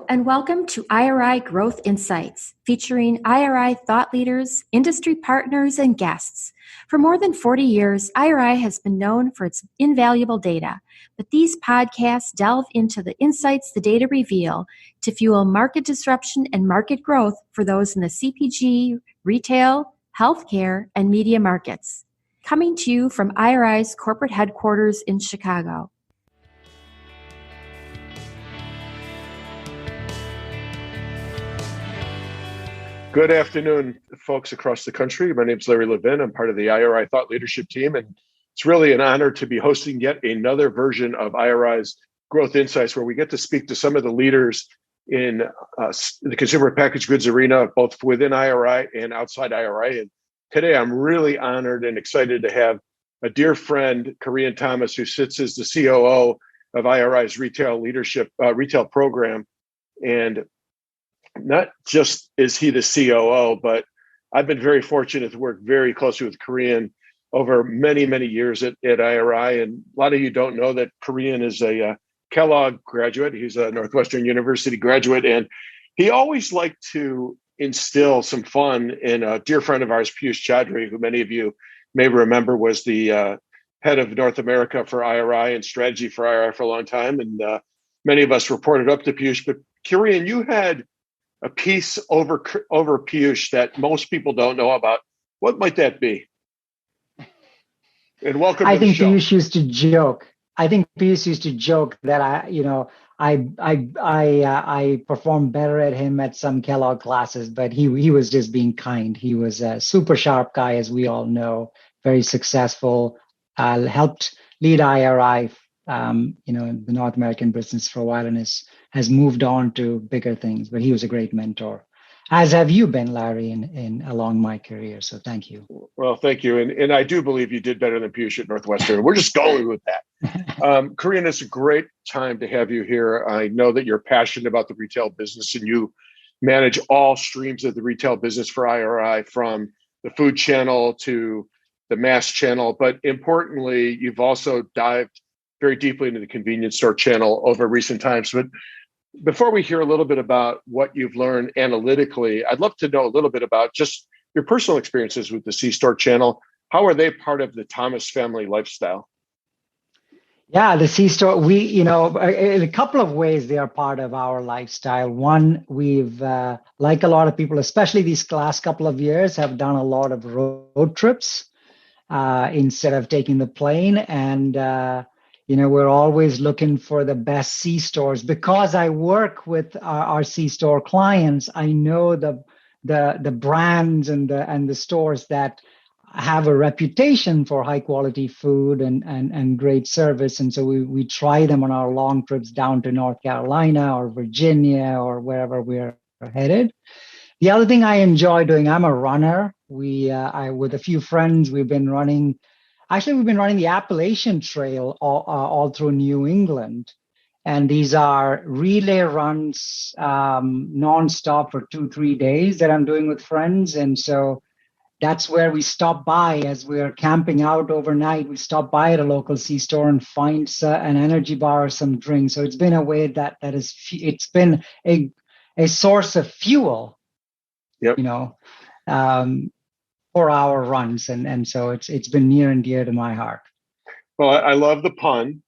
and welcome to IRI Growth Insights, featuring IRI thought leaders, industry partners, and guests. For more than 40 years, IRI has been known for its invaluable data, but these podcasts delve into the insights the data reveal to fuel market disruption and market growth for those in the CPG, retail, healthcare, and media markets. Coming to you from IRI's corporate headquarters in Chicago. Good afternoon, folks across the country. My name is Larry Levin. I'm part of the IRI Thought Leadership Team, and it's really an honor to be hosting yet another version of IRI's Growth Insights, where we get to speak to some of the leaders in the consumer packaged goods arena, both within IRI and outside IRI. And today, I'm really honored and excited to have a dear friend, Kurian Thomas, who sits as the COO of IRI's retail program. And not just is he the COO, but I've been very fortunate to work very closely with Kurian over many, many years at IRI. And a lot of you don't know that Kurian is a Kellogg graduate. He's a Northwestern University graduate. And he always liked to instill some fun in a dear friend of ours, Chaudhry, who many of you may remember was the head of North America for IRI and strategy for IRI for a long time. And many of us reported up to Piyush. But Kurian, you had a piece over Piyush that most people don't know about. What might that be? And welcome to the show. Piyush used to joke. I think Piyush used to joke that I performed better at him at some Kellogg classes, but he was just being kind. He was a super sharp guy, as we all know, very successful, helped lead IRI, in the North American business for a while, and has moved on to bigger things. But he was a great mentor, as have you been, Larry, in along my career. So thank you. Well, thank you. And I do believe you did better than Piyush at Northwestern. We're just going with that. Kurian, it's a great time to have you here. I know that you're passionate about the retail business, and you manage all streams of the retail business for IRI, from the food channel to the mass channel. But importantly, you've also dived very deeply into the convenience store channel over recent times. But before we hear a little bit about what you've learned analytically, I'd love to know a little bit about just your personal experiences with the CStore channel. How are they part of the Thomas family lifestyle? Yeah, the CStore, in a couple of ways, they are part of our lifestyle. One, we've, like a lot of people, especially these last couple of years, have done a lot of road trips instead of taking the plane. And we're always looking for the best C-stores. Because I work with our C-store clients, I know the brands and the stores that have a reputation for high quality food and great service. And so we try them on our long trips down to North Carolina or Virginia or wherever we're headed. The other thing I enjoy doing, I'm a runner. With a few friends, we've been running the Appalachian Trail all through New England. And these are relay runs nonstop for 2-3 days that I'm doing with friends. And so that's where we stop by as we're camping out overnight. We stop by at a local C-store and find an energy bar or some drink. So it's been a way it's been a source of fuel, for our runs. And so it's been near and dear to my heart. Well, I love the pun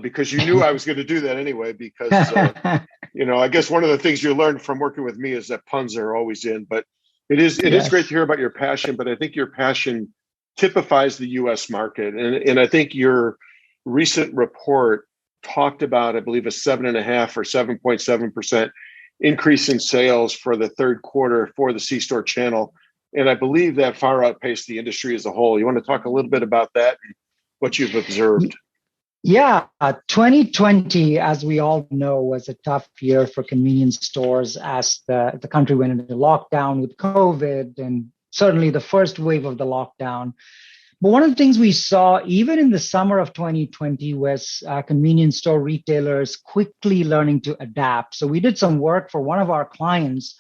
because you knew I was going to do that anyway, because, I guess one of the things you learned from working with me is that puns are always in. But it is great to hear about your passion, but I think your passion typifies the U.S. market. And I think your recent report talked about, I believe, a 7.5 or 7.7% increase in sales for the third quarter for the C-store channel. And I believe that far outpaced the industry as a whole. You want to talk a little bit about that and what you've observed? Yeah, 2020, as we all know, was a tough year for convenience stores as the country went into lockdown with COVID and certainly the first wave of the lockdown. But one of the things we saw even in the summer of 2020 was convenience store retailers quickly learning to adapt. So we did some work for one of our clients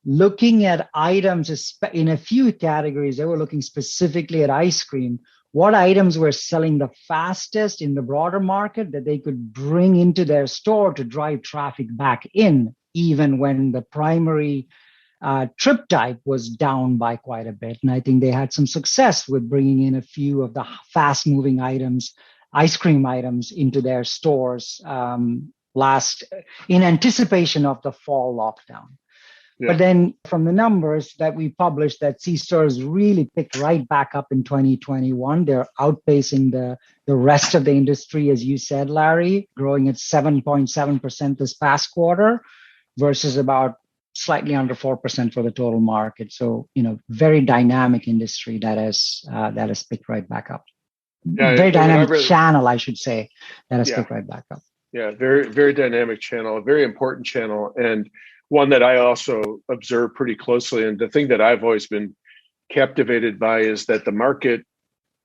looking at items in a few categories. They were looking specifically at ice cream. What items were selling the fastest in the broader market that they could bring into their store to drive traffic back in even when the primary trip type was down by quite a bit. And I think they had some success with bringing in a few of the fast moving items, ice cream items into their stores in anticipation of the fall lockdown. Yeah. But then from the numbers that we published, that CStore has really picked right back up in 2021. They're outpacing the rest of the industry, as you said, Larry, growing at 7.7% this past quarter versus about slightly under 4% for the total market. So, very dynamic industry that has picked right back up. Yeah, very dynamic channel, I should say, that has picked right back up. Yeah, very, very dynamic channel, a very important channel, and one that I also observe pretty closely. And the thing that I've always been captivated by is that the market,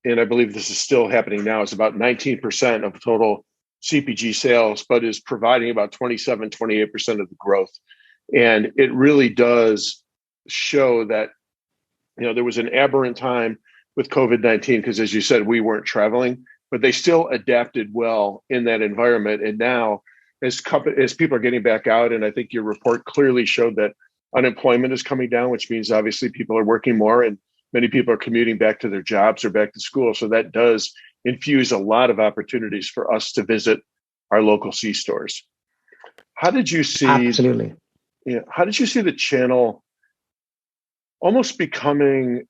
and I believe this is still happening now, is about 19% of total CPG sales, but is providing about 27, 28% of the growth. And it really does show that, there was an aberrant time with COVID-19, because as you said, we weren't traveling, but they still adapted well in that environment. And now as people are getting back out, and I think your report clearly showed that unemployment is coming down, which means obviously people are working more and many people are commuting back to their jobs or back to school. So that does infuse a lot of opportunities for us to visit our local C-stores. How did you see? Absolutely. How did you see the channel almost becoming,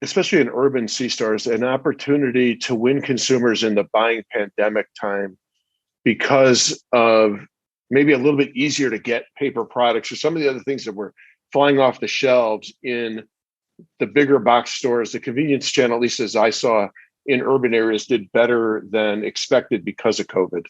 especially in urban C-stores, an opportunity to win consumers in the buying pandemic time because of maybe a little bit easier to get paper products or some of the other things that were flying off the shelves in the bigger box stores? The convenience channel, at least as I saw in urban areas, did better than expected because of COVID.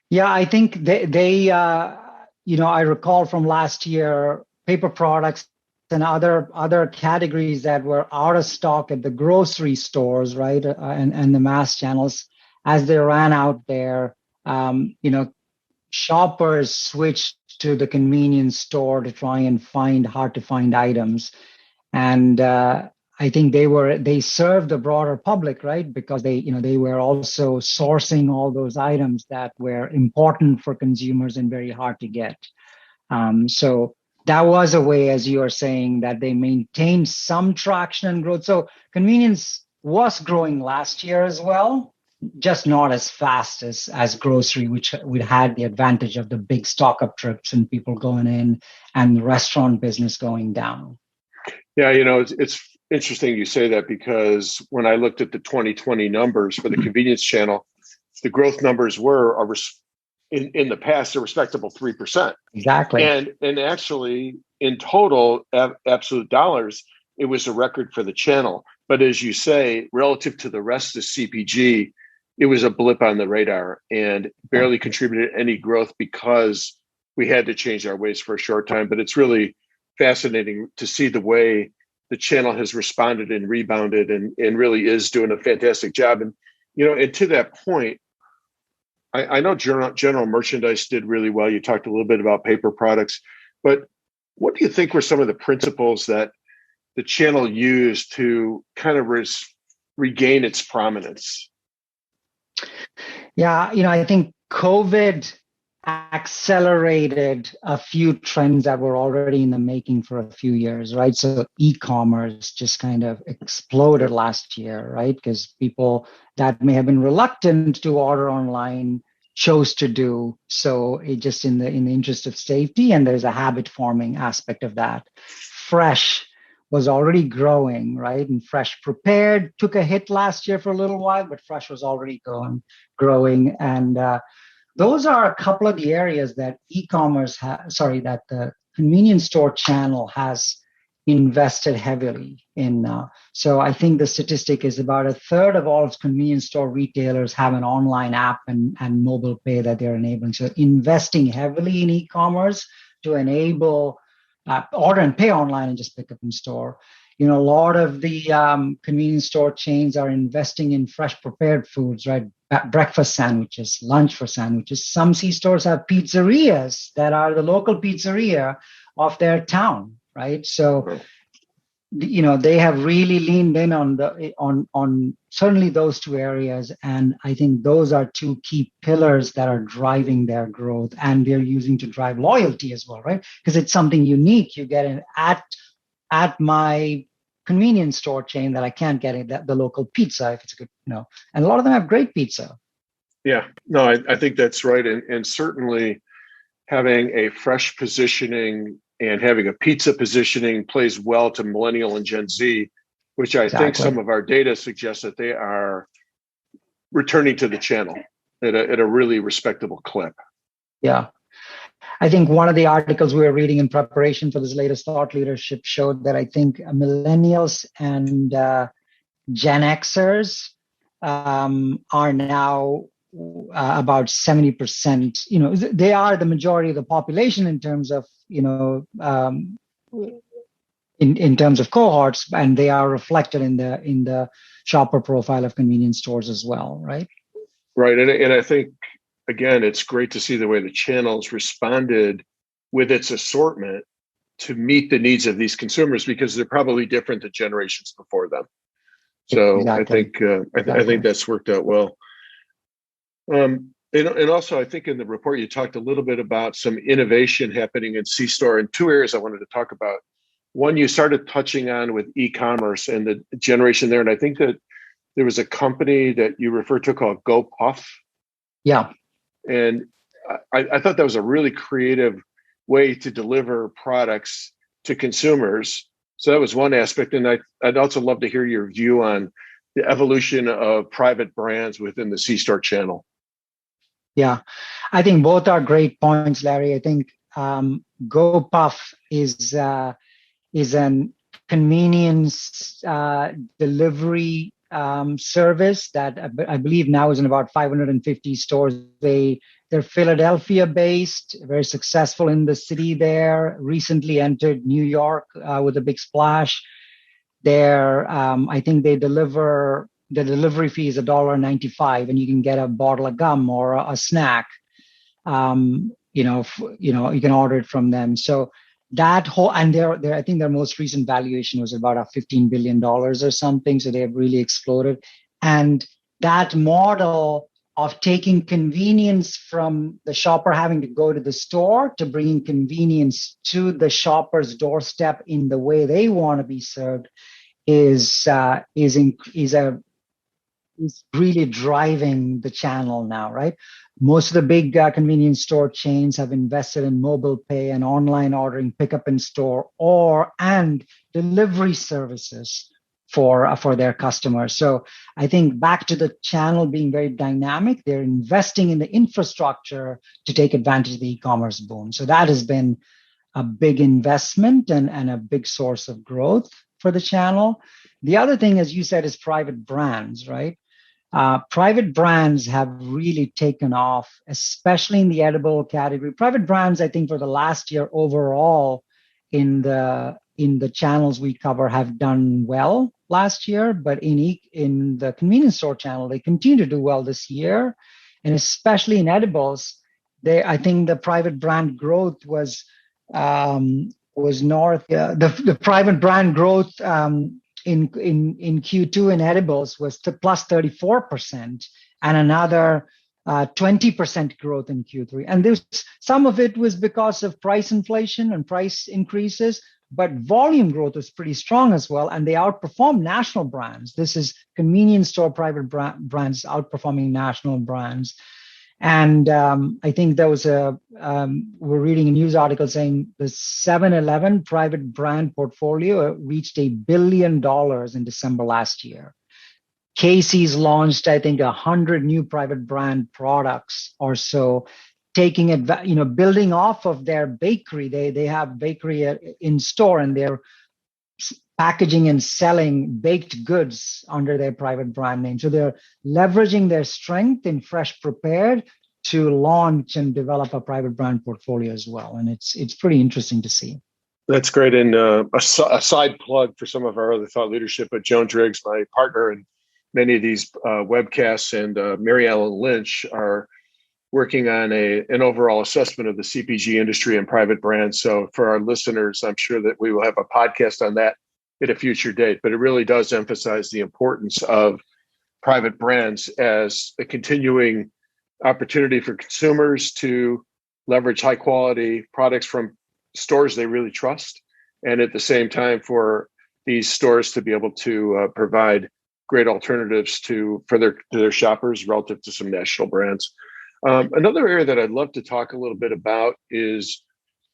Yeah, I think they I recall from last year, paper products and other categories that were out of stock at the grocery stores, right, and the mass channels, as they ran out there, shoppers switched to the convenience store to try and find hard to find items. And I think they served the broader public, right? Because they were also sourcing all those items that were important for consumers and very hard to get. So that was a way, as you are saying, that they maintained some traction and growth. So convenience was growing last year as well, just not as fast as grocery, which we had the advantage of the big stock up trips and people going in and the restaurant business going down. Yeah, it's interesting you say that, because when I looked at the 2020 numbers for the convenience channel, the growth numbers were in the past a respectable 3%. Exactly. And actually, in total, absolute dollars, it was a record for the channel. But as you say, relative to the rest of CPG, it was a blip on the radar and barely contributed any growth because we had to change our ways for a short time. But it's really fascinating to see the way the channel has responded and rebounded and really is doing a fantastic job. And, and to that point, I know general merchandise did really well. You talked a little bit about paper products, but what do you think were some of the principles that the channel used to kind of regain its prominence? Yeah, I think COVID accelerated a few trends that were already in the making for a few years, right? So e-commerce just kind of exploded last year, right? Because people that may have been reluctant to order online chose to do so, it just in the interest of safety, and there's a habit forming aspect of that. Fresh was already growing, right? And fresh prepared took a hit last year for a little while, but fresh was already growing. And those are a couple of the areas that that the convenience store channel has invested heavily in. So I think the statistic is about a third of all convenience store retailers have an online app and mobile pay that they're enabling. So investing heavily in e-commerce to enable order and pay online and just pick up in store. A lot of the convenience store chains are investing in fresh prepared foods, right? Breakfast sandwiches, lunch for sandwiches. Some C-stores have pizzerias that are the local pizzeria of their town, right? So they have really leaned in on certainly those two areas, and I think those are two key pillars that are driving their growth, and they're using to drive loyalty as well, right? Because it's something unique you get in at my convenience store chain that I can't get at the local pizza if it's good, and a lot of them have great pizza. Yeah, no, I think that's right, and certainly having a fresh positioning and having a pizza positioning plays well to millennial and Gen Z, which I think some of our data suggests that they are returning to the channel at a really respectable clip. Yeah. I think one of the articles we were reading in preparation for this latest thought leadership showed that I think millennials and Gen Xers are now about 70%. They are the majority of the population in terms of, in terms of cohorts, and they are reflected in the shopper profile of convenience stores as well, right? Right, and I think, again, it's great to see the way the channels responded with its assortment to meet the needs of these consumers, because they're probably different than generations before them. So exactly. I think that's worked out well. And also, I think in the report you talked a little bit about some innovation happening in CStore, and two areas I wanted to talk about. One, you started touching on with e-commerce and the generation there, and I think that there was a company that you referred to called GoPuff. Yeah. And I thought that was a really creative way to deliver products to consumers. So that was one aspect. And I'd also love to hear your view on the evolution of private brands within the CStore channel. Yeah, I think both are great points, Larry. I think GoPuff is an convenience delivery service that I believe now is in about 550 stores. They're Philadelphia-based, very successful in the city there. Recently entered New York with a big splash. I think they deliver. The delivery fee is $1.95, and you can get a bottle of gum or a snack. You can order it from them. So that whole, and I think their most recent valuation was about $15 billion or something. So they have really exploded. And that model of taking convenience from the shopper having to go to the store to bringing convenience to the shopper's doorstep in the way they want to be served is really driving the channel now, right? Most of the big convenience store chains have invested in mobile pay and online ordering, pickup in store, and delivery services for their customers. So I think back to the channel being very dynamic, they're investing in the infrastructure to take advantage of the e-commerce boom. So that has been a big investment and a big source of growth for the channel. The other thing, as you said, is private brands, right? Private brands have really taken off, especially in the edible category. Private brands, I think, for the last year overall in the channels we cover have done well last year, but in the convenience store channel, they continue to do well this year, and especially in edibles, I think the private brand growth was north. The private brand growth in Q2 in edibles was plus 34%, and another 20% growth in Q3. And some of it was because of price inflation and price increases, but volume growth was pretty strong as well, and they outperformed national brands. This is convenience store private brands outperforming national brands. And I think there was we're reading a news article saying the 7-Eleven private brand portfolio reached $1 billion in December last year. Casey's launched, I think, 100 new private brand products or so, building off of their bakery. They have bakery in store, and they're packaging and selling baked goods under their private brand name. So they're leveraging their strength in fresh prepared to launch and develop a private brand portfolio as well. And it's pretty interesting to see. That's great. And a side plug for some of our other thought leadership, but Joan Driggs, my partner in many of these webcasts, and Mary Ellen Lynch are working on an overall assessment of the CPG industry and private brands. So for our listeners, I'm sure that we will have a podcast on that at a future date. But it really does emphasize the importance of private brands as a continuing opportunity for consumers to leverage high quality products from stores they really trust, and at the same time for these stores to be able to provide great alternatives for their shoppers relative to some national brands. Another area that I'd love to talk a little bit about is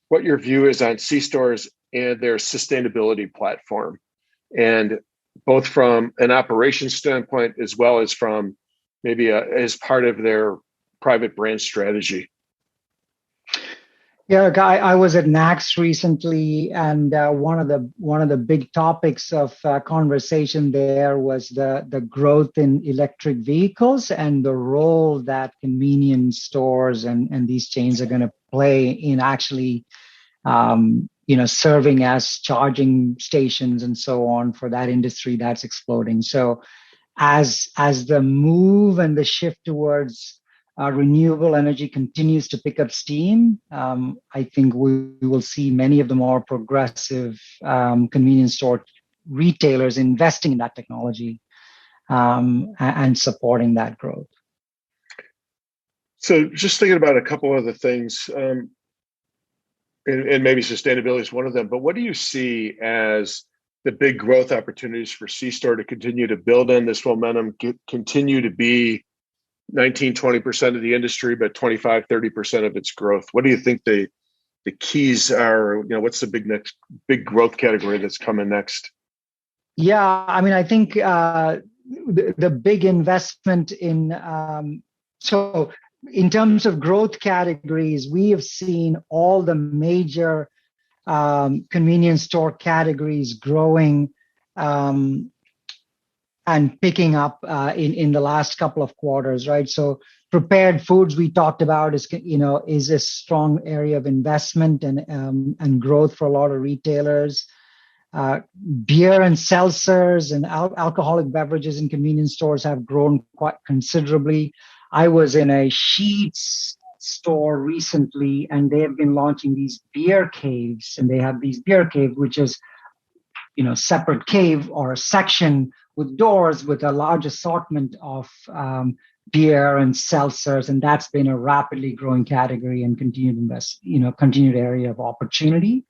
what your view is on CStores and their sustainability platform, and both from an operations standpoint as well as from maybe as part of their private brand strategy. Yeah, Guy, I was at NACS recently, and one of the big topics of conversation there was the growth in electric vehicles and the role that convenience stores and these chains are going to play in actually, serving as charging stations and so on for that industry that's exploding. So, as the move and the shift towards renewable energy continues to pick up steam, I think we will see many of the more progressive convenience store retailers investing in that technology and supporting that growth. So just thinking about a couple other things, and maybe sustainability is one of them, but what do you see as the big growth opportunities for CStore to continue to build on this momentum, continue to be 19-20% of the industry, but 25-30% of its growth? What do you think the keys are? What's the big growth category that's coming next? Yeah, I mean, I think the big investment in so in terms of growth categories, we have seen all the major convenience store categories growing and picking up in the last couple of quarters, right? So prepared foods we talked about is a strong area of investment and growth for a lot of retailers. Beer and seltzers and alcoholic beverages in convenience stores have grown quite considerably. I was in a Sheetz store recently, and they have been launching these beer caves, and they have these beer caves, which is separate cave or a section with doors with a large assortment of beer and seltzers, and that's been a rapidly growing category and continued area of opportunity.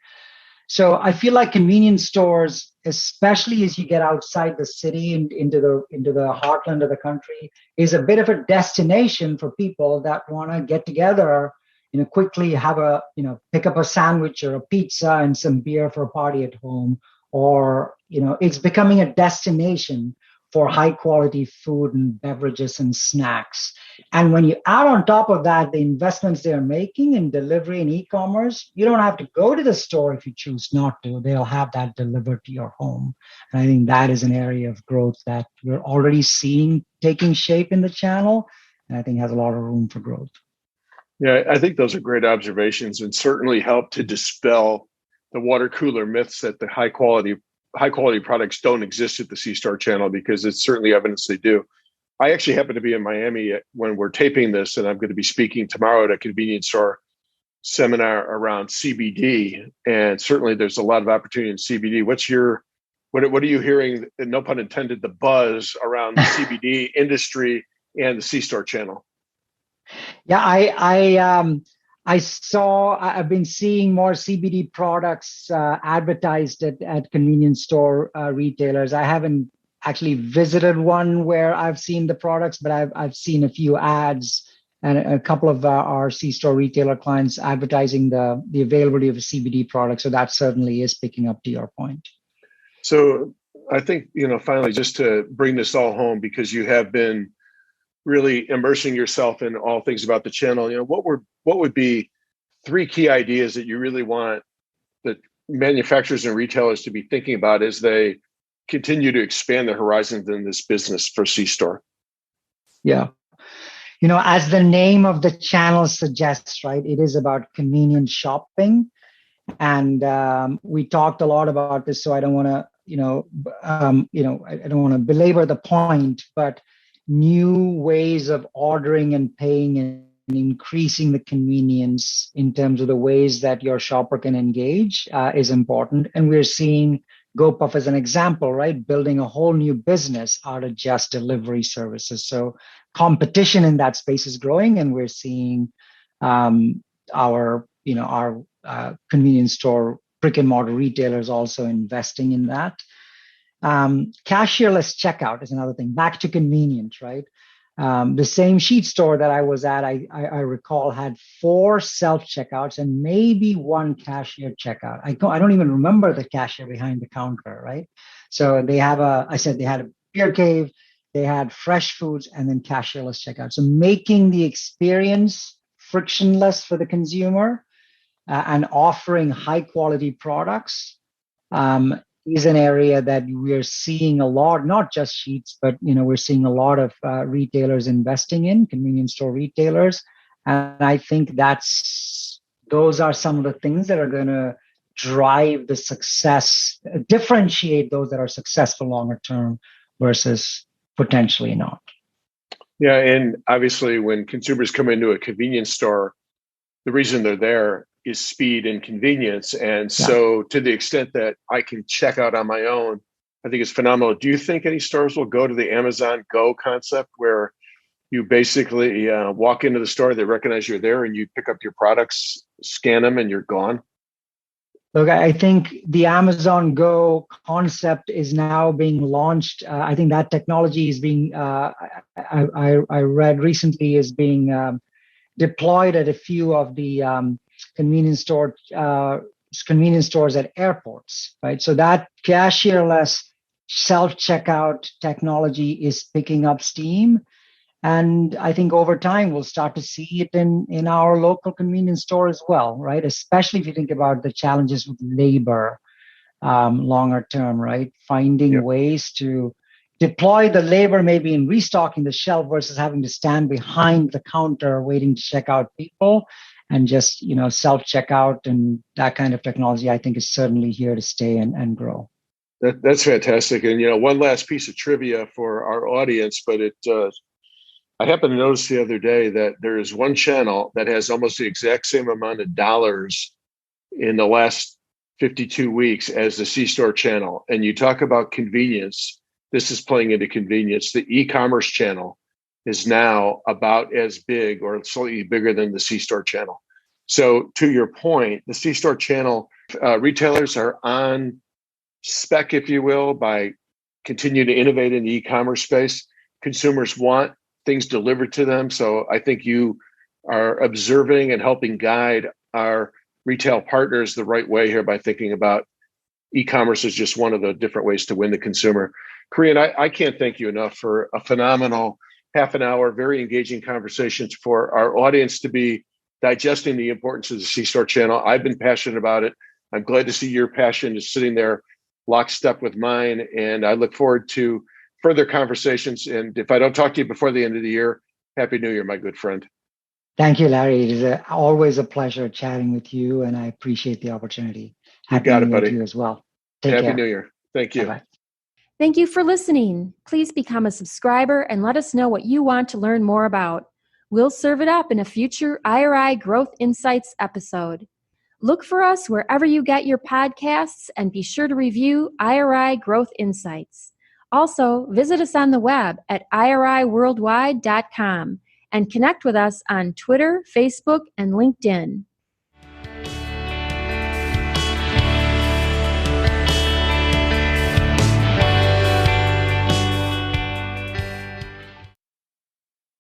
So I feel like convenience stores, especially as you get outside the city and into the heartland of the country, is a bit of a destination for people that want to get together, quickly have pick up a sandwich or a pizza and some beer for a party at home. Or, it's becoming a destination for high quality food and beverages and snacks. And when you add on top of that the investments they're making in delivery and e-commerce, you don't have to go to the store if you choose not to. They'll have that delivered to your home. And I think that is an area of growth that we're already seeing taking shape in the channel, and I think has a lot of room for growth. Yeah, I think those are great observations and certainly help to dispel the water cooler myths that the high quality products don't exist at the CStore channel, because it's certainly evidence they do. I actually happen to be in Miami when we're taping this, and I'm going to be speaking tomorrow at a convenience store seminar around CBD, and certainly there's a lot of opportunity in CBD. What are you hearing? No pun intended, the buzz around the CBD industry and the CStore channel? Yeah, I've been seeing more CBD products advertised at convenience store retailers. I haven't actually visited one where I've seen the products, but I've seen a few ads and a couple of our CStore retailer clients advertising the availability of a CBD product. So that certainly is picking up, to your point. So I think, finally, just to bring this all home, because you have been really immersing yourself in all things about the channel, what would be 3 key ideas that you really want the manufacturers and retailers to be thinking about as they continue to expand their horizons in this business for CStore? Yeah. As the name of the channel suggests, right, it is about convenient shopping. And we talked a lot about this, so I don't want to, I don't want to belabor the point, but new ways of ordering and paying and increasing the convenience in terms of the ways that your shopper can engage is important. And we're seeing GoPuff as an example, right? Building a whole new business out of just delivery services. So competition in that space is growing, and we're seeing our convenience store brick and mortar retailers also investing in that. Cashierless checkout is another thing. Back to convenience, right? The same sheet store that I was at, I recall, had 4 self-checkouts and maybe 1 cashier checkout. I don't even remember the cashier behind the counter, right? So they had a beer cave, they had fresh foods, and then cashierless checkout. So making the experience frictionless for the consumer and offering high quality products is an area that we're seeing a lot, not just Sheets, but we're seeing a lot of retailers investing in, convenience store retailers. And I think those are some of the things that are going to drive the success, differentiate those that are successful longer term versus potentially not. Yeah, and obviously when consumers come into a convenience store, the reason they're there is speed and convenience. And so to the extent that I can check out on my own, I think it's phenomenal. Do you think any stores will go to the Amazon Go concept where you basically walk into the store, they recognize you're there, and you pick up your products, scan them, and you're gone? Look, I think the Amazon Go concept is now being launched. I think that technology is being, I read recently, is being deployed at a few of the convenience stores at airports, right? So that cashierless self-checkout technology is picking up steam. And I think over time, we'll start to see it in our local convenience store as well, right? Especially if you think about the challenges with labor longer term, right? Finding ways to deploy the labor maybe in restocking the shelf versus having to stand behind the counter waiting to check out people, and just self-checkout and that kind of technology, I think, is certainly here to stay and grow. That's fantastic. And one last piece of trivia for our audience, but I happened to notice the other day that there is one channel that has almost the exact same amount of dollars in the last 52 weeks as the CStore channel. And you talk about convenience. This is playing into convenience. The e-commerce channel is now about as big or slightly bigger than the CStore channel. So to your point, the CStore channel, retailers are on spec, if you will, by continuing to innovate in the e-commerce space. Consumers want things delivered to them. So I think you are observing and helping guide our retail partners the right way here by thinking about e-commerce as just one of the different ways to win the consumer. Kurian, I can't thank you enough for a phenomenal half an hour, very engaging conversations for our audience to be digesting the importance of the CStore channel. I've been passionate about it. I'm glad to see your passion is sitting there lockstep with mine. And I look forward to further conversations. And if I don't talk to you before the end of the year, Happy New Year, my good friend. Thank you, Larry. It is always a pleasure chatting with you, and I appreciate the opportunity. Happy New Year to you as well. Take care. Happy New Year. Thank you. Bye-bye. Thank you for listening. Please become a subscriber and let us know what you want to learn more about. We'll serve it up in a future IRI Growth Insights episode. Look for us wherever you get your podcasts and be sure to review IRI Growth Insights. Also, visit us on the web at iriworldwide.com and connect with us on Twitter, Facebook, and LinkedIn.